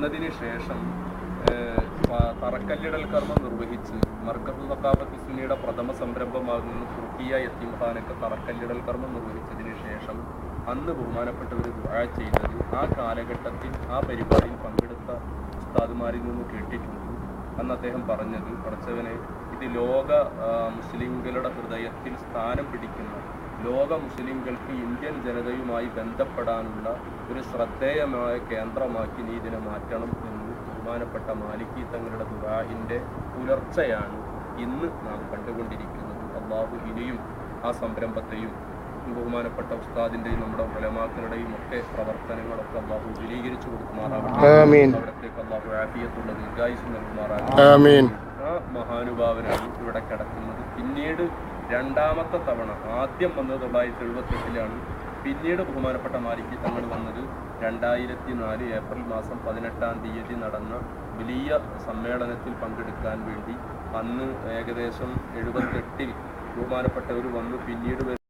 എന്നതിന് ശേഷം തറക്കല്ലിടൽ കർമ്മം നിർവഹിച്ച് മർക്കസുൽ സഖാഫത്ത് സുന്നിയുടെ പ്രഥമ സംരംഭമാകുന്ന തുർക്കിയ യത്തീംഖാനക്ക് തറക്കല്ലിടൽ കർമ്മം നിർവഹിച്ചതിന് ശേഷം അന്ന് ബഹുമാനപ്പെട്ടവർ ദുആ ചെയ്തത് ആ കാലഘട്ടത്തിൽ ആ പരിപാടിയിൽ പങ്കെടുത്ത ഉസ്താദുമാരിൽ നിന്ന് കേട്ടിട്ടുണ്ട്. അന്ന് അദ്ദേഹം പറഞ്ഞത്, പടച്ചവനെ, ഇത് ലോക മുസ്ലിംകളുടെ ഹൃദയത്തിൽ സ്ഥാനം പിടിക്കുന്ന, ലോക മുസ്ലിംകൾക്ക് ഇന്ത്യൻ ജനതയുമായി ബന്ധപ്പെടാനുള്ള ഒരു ശ്രദ്ധേയമായ കേന്ദ്രമാക്കി നീ ഇതിനെ മാറ്റണം എന്ന് ബഹുമാനപ്പെട്ട മാലിക്കി തങ്ങളുടെ ദുആഇന്റെ പുലർച്ചയാണ് ഇന്ന് നാം കണ്ടുകൊണ്ടിരിക്കുന്നത്. അല്ലാഹു ഇനിയും ആ സംരംഭത്തെയും ബഹുമാനപ്പെട്ട ഉസ്താദിന്റെയും നമ്മുടെ ഉലമാക്കളുടെയും ഒക്കെ പ്രവർത്തനങ്ങളൊക്കെ അല്ലാഹു വിപുലീകരിച്ചു കൊടുക്കുമാറാവട്ടെ. അവിടത്തേക്ക് അല്ലാഹു ആഫിയത്തുള്ള ദീർഘായുസ്സ് നൽകുമാറാവട്ടെ. ആ മഹാനുഭാവനാണ് ഇവിടെ കിടക്കുന്നത്. പിന്നീട് രണ്ടാമത്തെ തവണ, ആദ്യം വന്നത് 1978 പിന്നീട് ബഹുമാനപ്പെട്ട മാലിക്കി തങ്ങൾ വന്നത് 2004 ഏപ്രിൽ മാസം 18-ാം തീയതി നടന്ന വലിയ സമ്മേളനത്തിൽ പങ്കെടുക്കാൻ വേണ്ടി. അന്ന് ഏകദേശം 78 ബഹുമാനപ്പെട്ടവർ വന്നു. പിന്നീട്